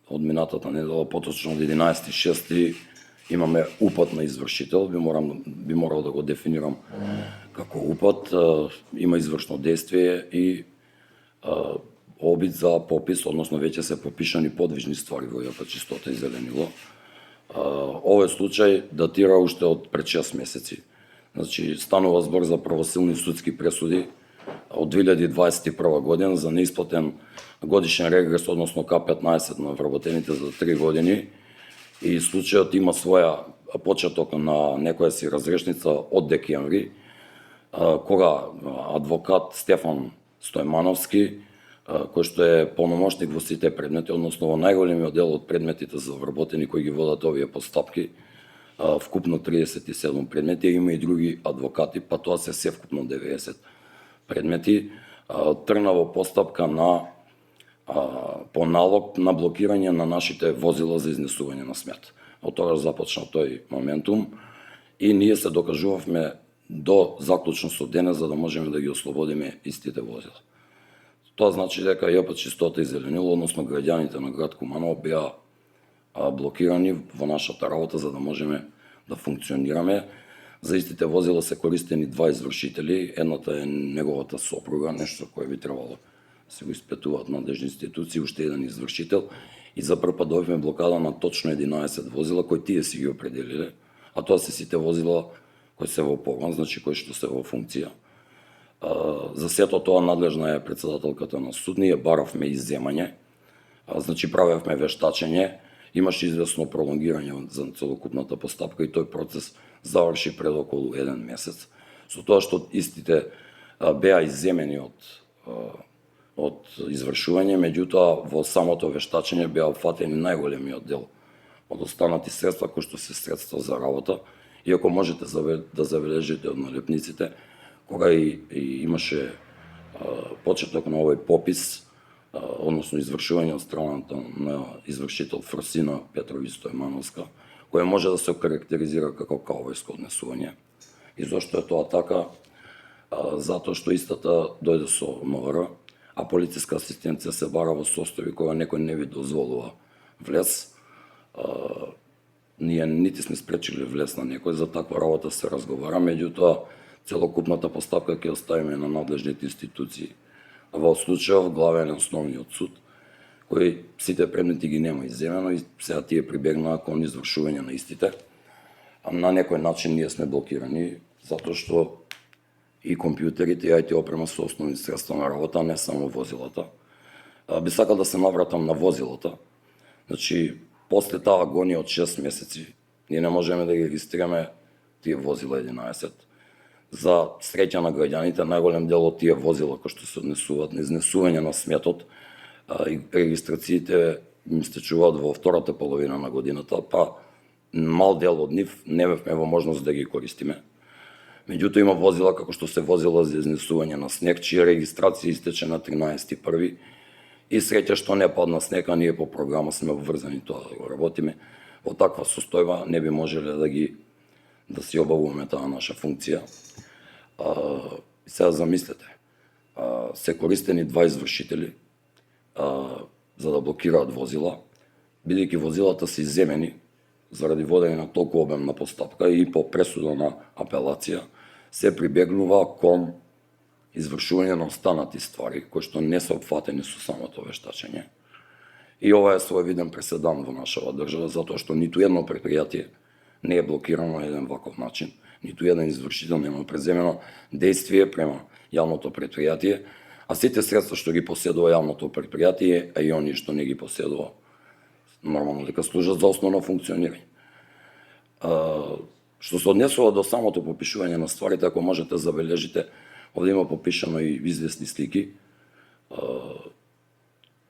од минатата недела, поточно од 11.6. имаме упат на извршител, би морал да го дефинирам како упат, има извршно действие и обид за попис, односно веќе се попишани подвижни ствари во ЈП Чистота и Зеленило. Овој случај датира уште од пред 6 месеци. Значи, станува збор за правосилни судски пресуди од 2021 година за неисплатен годишен регрес, односно К15 на вработените за 3 години. И случајот има своја почеток на некоја си разрешница од декември, кога адвокат Стефан Стојмановски, кој што е полномошник во сите предмети, односно во најголемиот дел од предметите за вработени кои ги водат овие постапки, вкупно 37 предмети, има и други адвокати, па тоа се вкупно 90 предмети, тргна во постапка на по налог на блокирање на нашите возила за изнесување на смет. Од тогаш започна тој моментум и ние се докажувавме до заклучно со денес за да можеме да ги ослободиме истите возила. Тоа значи дека ЈП Чистота и Зеленило, односно граѓаните на град Куманово беа блокирани во нашата работа за да можеме да функционираме. За истите возила се користени два извршители, едната е неговата сопруга, нешто кое би требало се го испитуваат надлежни институции, уште еден извршител, и за прв пат добивме блокада на точно 11 возила кои тие си ги определиле, а тоа се сите возила кои се во погон, значи кои што се во функција. За сето тоа надлежна е председателката на суд, ние баравме изземање, значи правевме вештачење, имаше известно пролонгирање за целокупната постапка и тој процес заврши пред околу 1 месец. Со тоа што истите беа изземени од извршување, меѓутоа во самото вештачење беа опфатени најголемиот дел од останати средства кои што се средства за работа, иако можете да забележите од налепниците, кога и имаше почеток на овој попис, односно извршување од страната на извршител Фросина Петрови Стојмановска, која може да се карактеризира како каубојско однесување. И зошто е тоа така? Затоа што истата дојде со МВР, а полициска асистенција се бара во состојби кога некој не ви дозволува влез. Ние нити сме спречили влез на некој, за таква работа се разговара, меѓутоа целокупната постапка ќе оставиме на надлежните институции. Во случајов главен основниот суд, кој сите предмети ги нема изземено и сега тие прибегнаа кон извршување на истите. На некој начин ние сме блокирани, затоа што и компјутерите и IT опрема се основни средства на работа, не само возилата. Би сакал да се навратам на возилата. Значи, после таа агонија од 6 месеци, ние не можеме да ги регистрираме тие возила 11. За среќа на граѓаните, најголем дел од тие возила кои што се однесуваат на изнесување на сметот, и регистрациите им стечуваат во втората половина на годината, па мал дел од нив не бевме во можност да ги користиме. Меѓутоа има возила како што се возила за изнесување на снег, чија регистрација истече на 13.1. И среќа што не падна снег, а ние по програма сме обврзани тоа да го работиме. Во таква состојба не би можеле да си обавуваме таа наша функција. Сега замислете, се користени два извршители за да блокираат возила, бидејќи возилата се изземени заради водење на толку обемна постапка и по пресуда на апелација, се прибегнува кон извршување на останати ствари кои што не се опфатени со самото вештачење. И ова е своевиден преседан во нашава држава, затоа што ниту едно предпријатие не е блокирано на еден ваков начин, ниту еден извршител нема преземено действие према јавното предпријатие, а сите средства што ги поседува јавното предпријатие, а и оние што не ги поседува, нормално дека служат за основно функционирање. Што се однесува до самото попишување на стварите, ако можете забележите, овде има попишано и известни слики.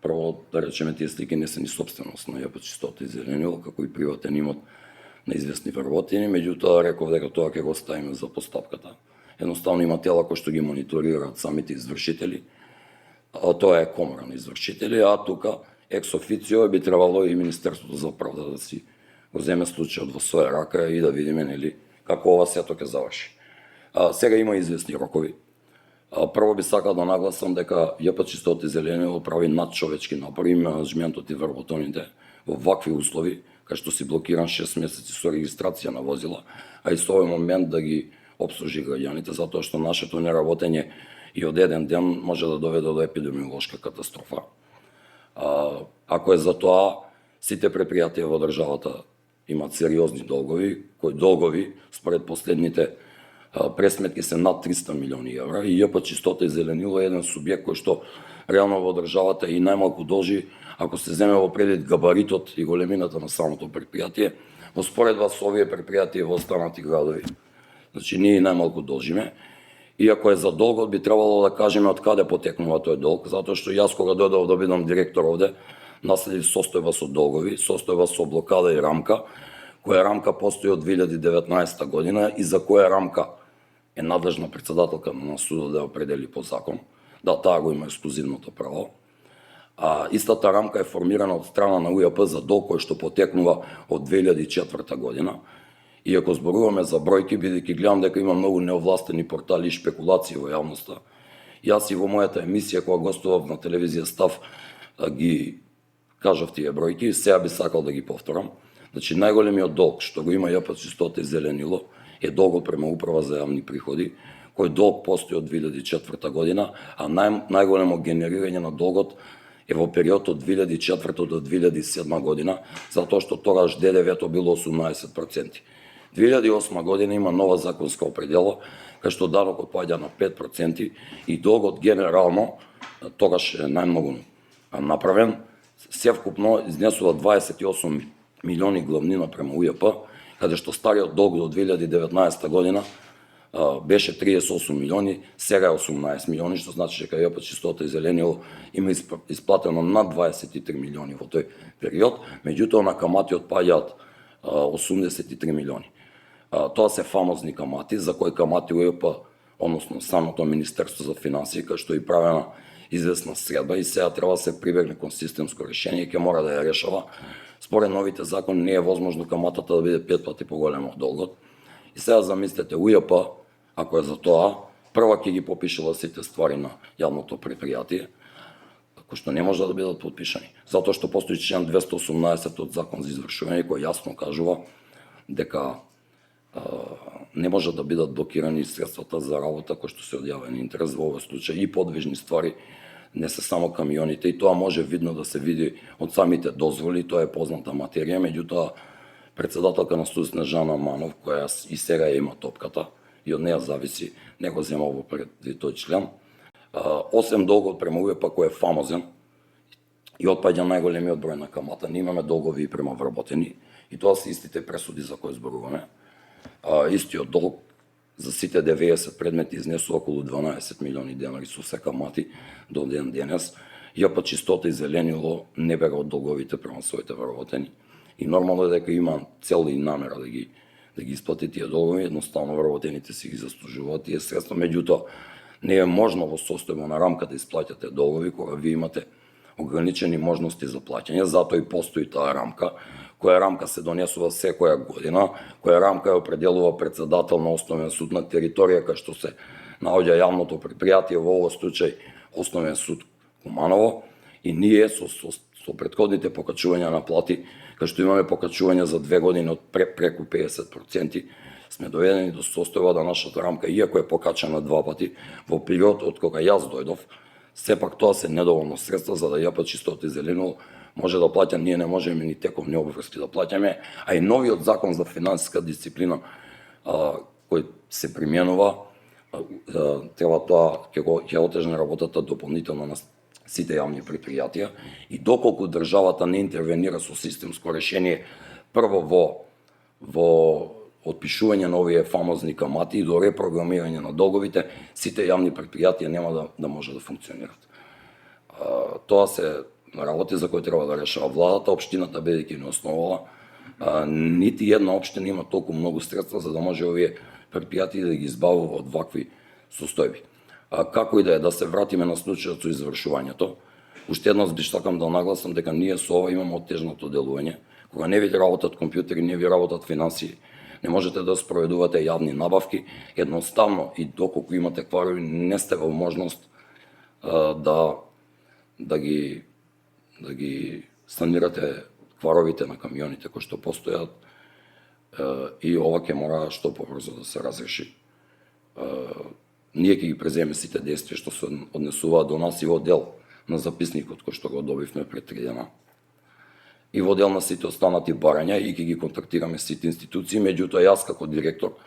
Прво, да речеме, тие слики не се ни собственост на ЈП Чистота и Зеленило, како и приватен имот на известни вработени, меѓутоа реков дека тоа ќе го оставиме за постапката. Едноставно има тела кои што ги мониторираат самите извршители, тоа е комора на извршители, а тука екс официо би требало и Министерството за правда да си го земе случајот во своја рака и да видиме нели како ова сето ќе заврши. Сега има известни рокови. Прво би сакал да нагласам дека ЈП Чистот и Зеленило прави надчовечки напори, менеджментот и вработените во вакви услови, кај што си блокиран 6 месеци со регистрација на возила, а и со овој момент да ги обслужи граѓаните, затоа што нашето неработење и од еден ден може да доведе до епидемиолошка катастрофа. Ако е за тоа, сите предпријатија во државата имаат сериозни долгови, кои долгови според последните пресметки се над 300 милиони евра, и ЈП Чистота и Зеленило е еден субјект кој што реално во државата и најмалку должи, ако се земе во предвид габаритот и големината на самото предпријатие, во споредба со овие предпријатија во останати градови. Значи, ние и најмалку должиме. И ако е за долгот, би требало да кажеме од каде потекнува тој долг, затоа што јас кога дојдов да бидам директор овде, наследив состојба со долгови, состојба со блокада и рамка, која рамка постои од 2019 година и за која рамка е надлежна председателка на судот да определи по закон, да таа го има ексклузивното право. Истата рамка е формирана од страна на УЈП за долг кој што потекнува од 2004 година. И ако зборуваме за бројки, бидејќи гледам дека има многу неовластени портали и шпекулации во јавноста, јас и во мојата емисија кога гостував на телевизија Став ги кажав тие бројки и сега би сакал да ги повторам. Значи, најголемиот долг што го има ЈП Чистота и Зеленило е долгот према Управа за јавни приходи, кој долг постои од 2004 година, а најголемо генерирање на долгот е во период од 2004 до 2007 година, затоа што тогаш ДДВ-то било 18%. 2008 година има нова законска определа, кај што данокот паѓа на 5% и долгот генерално тогаш е најмногу направен, севкупно изнесува 28 милиони главнина према УЈП, каде што стариот долг до 2019 година беше 38 милиони, сега е 18 милиони, што значи дека ЈП Чистота и Зеленило има исплатено над 23 милиони во тој период, меѓутоа на камати отпаѓаат 83 милиони. Тоа се фамозни камати, за кои камати УЈП, односно самото Министерство за финансии, кај што и правена известна средба и сега треба да се прибегне кон системско решение и ќе мора да ја решава. Според новите закони не е возможно каматата да биде 5 пати поголема од долгот. И сега замислете, УЈП, ако е за тоа, прва ќе ги попишала сите ствари на јавното предпријатие, кои што не може да бидат подпишани. Затоа што постои член 218 од Закон за извршување кој јасно кажува дека не може да бидат блокирани средствата за работа кои што се од јавен интерес, во овој случај и подвижни ствари, не се само камионите, и тоа може видно да се види од самите дозволи, тоа е позната материја, меѓутоа председателка на судот Снежана Манов, која и сега има топката и од неја зависи, не го зема во предвид тој член. 8 долгот према УЈП кој е фамозен и отпаѓа најголемиот број на камата. Ние имаме долгови и према вработени и тоа се истите пресуди за кои зборуваме. Истиот долг за сите 90 предмети изнесува околу 12 милиони денари со се камати до ден денес. ЈП Чистота и Зеленило не бега од долговите према своите вработени. И нормално е дека има цел и намера да ги исплати тие долгови, едноставно вработените си ги заслужуваат тие средства, меѓутоа не е можно во состојба на рамка да исплаќате долгови кога ви имате ограничени можности за плаќање, затоа и постои таа рамка, која рамка се донесува секоја година, која рамка ја определува председател на Основен суд на територија кај што се наоѓа јавното предпријатие, во овој случај Основен суд Куманово, и ние со претходните покачувања на плати, кај што имаме покачување за 2 години од преку 50%, сме доведени до состојба да нашата рамка, иако е покачена 2 пати, во период од кога јас дојдов, сепак тоа се недоволно средства за да ЈП Чистота и Зеленило може да плаќа, ние не можеме ни тековни обврски да плаќаме, а и новиот закон за финансиска дисциплина кој се применува, треба тоа ќе отежне работата дополнително на сите јавни предпријатија и доколку државата не интервенира со системско решение прво во отпишување на овие фамозни камати и до репрограмирање на долговите, сите јавни предпријатија нема да може да функционират. Тоа се работи за кои треба да решава владата, општината бидејќи не основала, нити една општина има толку многу средства за да може овие предпријатија да ги избавува од вакви состојби. Како и да се вратиме на случајот со извршувањето, уште еднаш би сакам да нагласам дека ние со ова имаме оттежнато делување, кога не ви работат компјутери, не ви работат финансии, Не можете да спроведувате јавни набавки, едноставно и доколку имате кварови не сте во можност да ги санирате кваровите на камионите кои што постојат, и ова ќе мора што побрзо да се разреши. Ние ќе ги преземе сите действија што се однесуваат до нас и во дел на записникот кој што го добивме пред 3 дена. И во дел на сите останати барања и ќе ги контактираме сите институции, меѓутоа јас како директор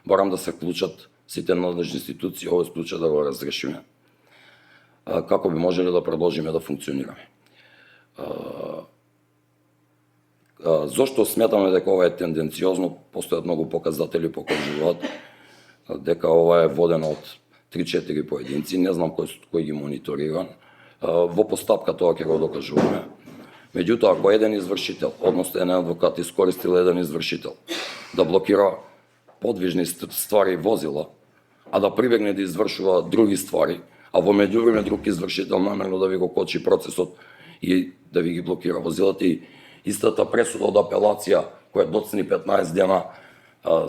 барам да се вклучат сите надлежни институции овој случај да го разрешиме. Како би можеле да продолжиме да функционираме. Зошто сметаме дека ова е тенденциозно? Постојат многу показатели покажуваат дека ова е водено од 3-4 поединци, не знам кој ги мониторира. Во постапка тоа ќе го докажуваме. Меѓутоа, ако еден извршител, односно еден адвокат искористил еден извршител да блокира подвижни ствари возила, а да прибегне да извршува други ствари, а во меѓувреме друг извршител намерно да ви го кочи процесот и да ви ги блокира возилата, и истата пресуда од апелација која доцни 15 дена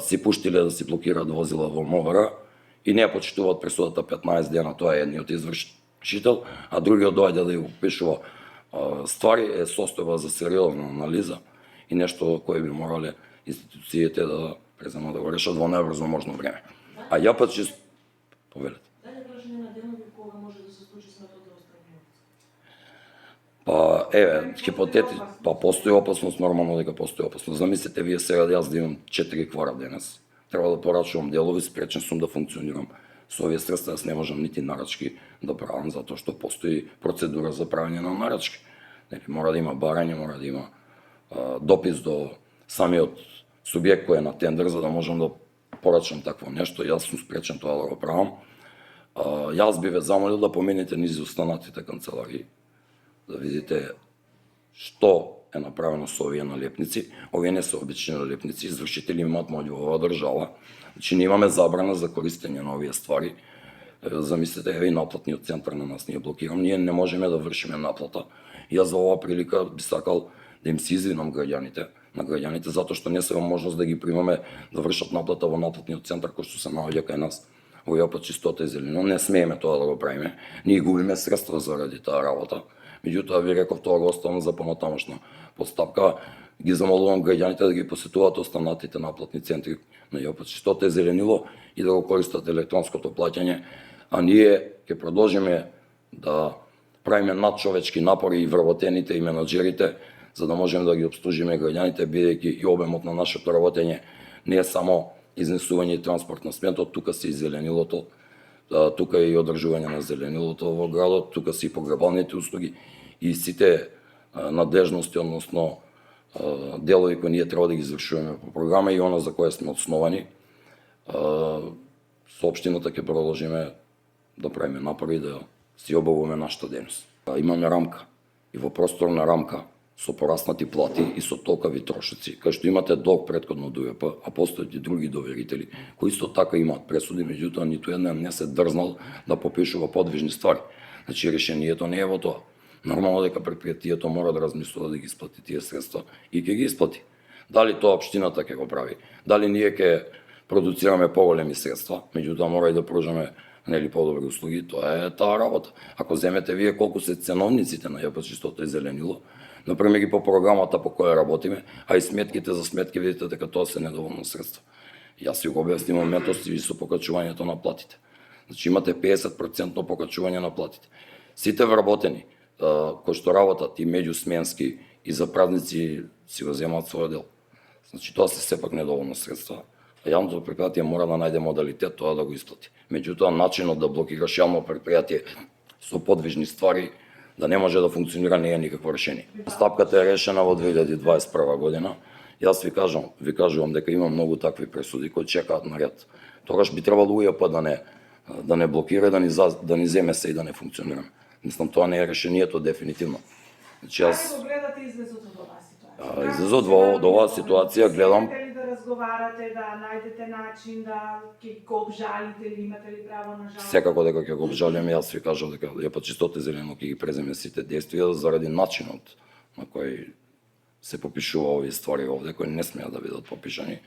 си пуштиле да си блокираат возила во МВР и не ја почитуваат пресудата 15 дена, тоа е едниот извршител, а другиот доаѓа да ја пишува ствари, е состојба за сериозна анализа и нешто кое би морале институциите да преземат да го решат во најбрзо можно време. А ја пат чисто повелете. Дали прашање на денови кога може да се случи смртот да остане? Па, хипотети, постои опасност, нормално дека постои опасност. Замислете вие сега јас да имам 4 квара денес. Треба да порачувам делови, спречен сум да функционирам. Со овие средства јас не можам нити нарачки да правам, затоа што постои процедура за правење на нарачки. Мора да има барање, мора да има допис до самиот субјект кој е на тендер, за да можам да порачам такво нешто. Јас сум спречен тоа да го правам. Јас би ве замолил да помените низ останатите канцеларии, да видите што е направено со овие налепници. Овие не се обични налепници, извршители имаат моќ во оваа држава. Значи, ние имаме забрана за користење на овие ствари. Замислете, еве и наплатниот центар на нас не е блокиран, ние не можеме да вршиме наплата. Јас за оваа прилика би сакал да им се извинам на граѓаните, затоа што не се во можност да ги примаме да вршат наплата во наплатниот центар кој што се наоѓа кај нас во Јопа Чистота и Зелено. Не смееме тоа да го правиме. Ние губиме средства заради таа работа. Меѓутоа ви реков, тоа го оставам за понатамошна постапка. Ги замолувам граѓаните да ги посетуваат останатите наплатни центри на Јопа Чистота и Зеленило и да го користат електронското плаќање, а ние ќе продолжиме да правиме надчовечки напори и вработените и менаџерите, за да можеме да ги обслужиме граѓаните, бидејќи и обемот на нашето работење не е само изнесување и транспорт на сметот, тука се и зеленилото, тука е и одржување на зеленилото во градот, тука се и погребалните услуги и сите надлежности, односно делови кои ние треба да ги извршуваме по програма и она за кое сме основани. Со општината ќе продолжиме да правиме напори да си обавуваме нашата дејност. Имаме рамка и во просторна рамка со пораснати плати и со толкави трошоци, кај што имате долг претходно до УЕП, а постојат и други доверители кои исто така имаат пресуди, меѓутоа ниту еден не се дрзнал да попишува подвижни ствари. Значи решението не е во тоа. Нормално дека предпријатието мора да размислува да ги исплати тие средства и ќе ги исплати. Дали тоа општината ќе го прави, дали ние ќе продуцираме поголеми средства, меѓутоа мора и да пружаме подобри услуги, тоа е таа работа. Ако земете вие колку се ценовниците на Јопа Чистота и Зеленило, например ги по програмата по која работиме, а и сметките за сметки, видите дека тоа се недоволно средства. Јас си го објаснив моментот и со покачувањето на платите. Значи имате 50% покачување на платите. Сите вработени кои што работат и меѓусменски и за празници си го земаат свој дел. Значи тоа се сепак недоволно средства. А јавното предпријатие мора да најде модалитет тоа да го исплати. Меѓутоа начинот да блокираш јавно предпријатие со подвижни ствари да не може да функционира не е никакво решение. Стапката е решена во 2021 година. Јас ви кажувам дека има многу такви пресуди кои чекаат на ред. Тогаш би требало УЈП да не блокира, да ни земе се и да не функционираме. Мислам, тоа не е решението дефинитивно. Значи Како гледате излезот од оваа ситуација? Излезот од оваа ситуација гледам да разговарате, да најдете начин да ќе го обжалите или имате ли право на жалба? Секако дека ќе го обжалиме, јас ви кажав дека Јопа Чистота и Зелено ќе ги преземе сите действија заради начинот на кој се попишува овие ствари овде, кои не смеат да бидат попишани.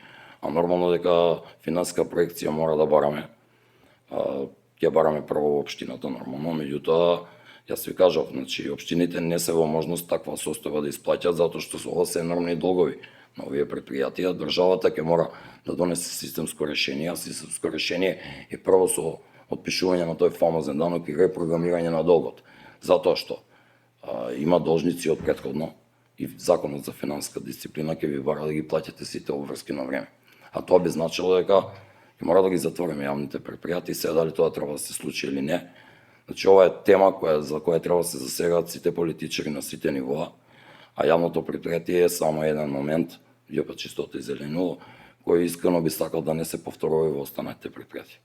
А нормално дека финансиска проекција мора да бараме. Ќе бараме прво во општината нормално, меѓутоа јас ви кажав, значи општините не се во можност таква состојба да исплаќат затоа што ова се енормни долгови на овие предпријатија. Државата ќе мора да донесе системско решение, а системско решение е прво со отпишување на тој фамозен данок и репрограмирање на долгот. Затоа што има должници од претходно и законот за финансиска дисциплина ќе ви бара да ги плаќате сите обврски на време. А тоа би значило дека ќе мора да ги затвориме јавните предпријатија, се дали тоа треба да се случи или не. Значи ова е тема за која треба да се засегаат сите политичари на сите нивоа, а јавното предпријатие е само еден момент, ја па чистото и зелено, кој искрено би сакал да не се повторува во останатите предпријатија.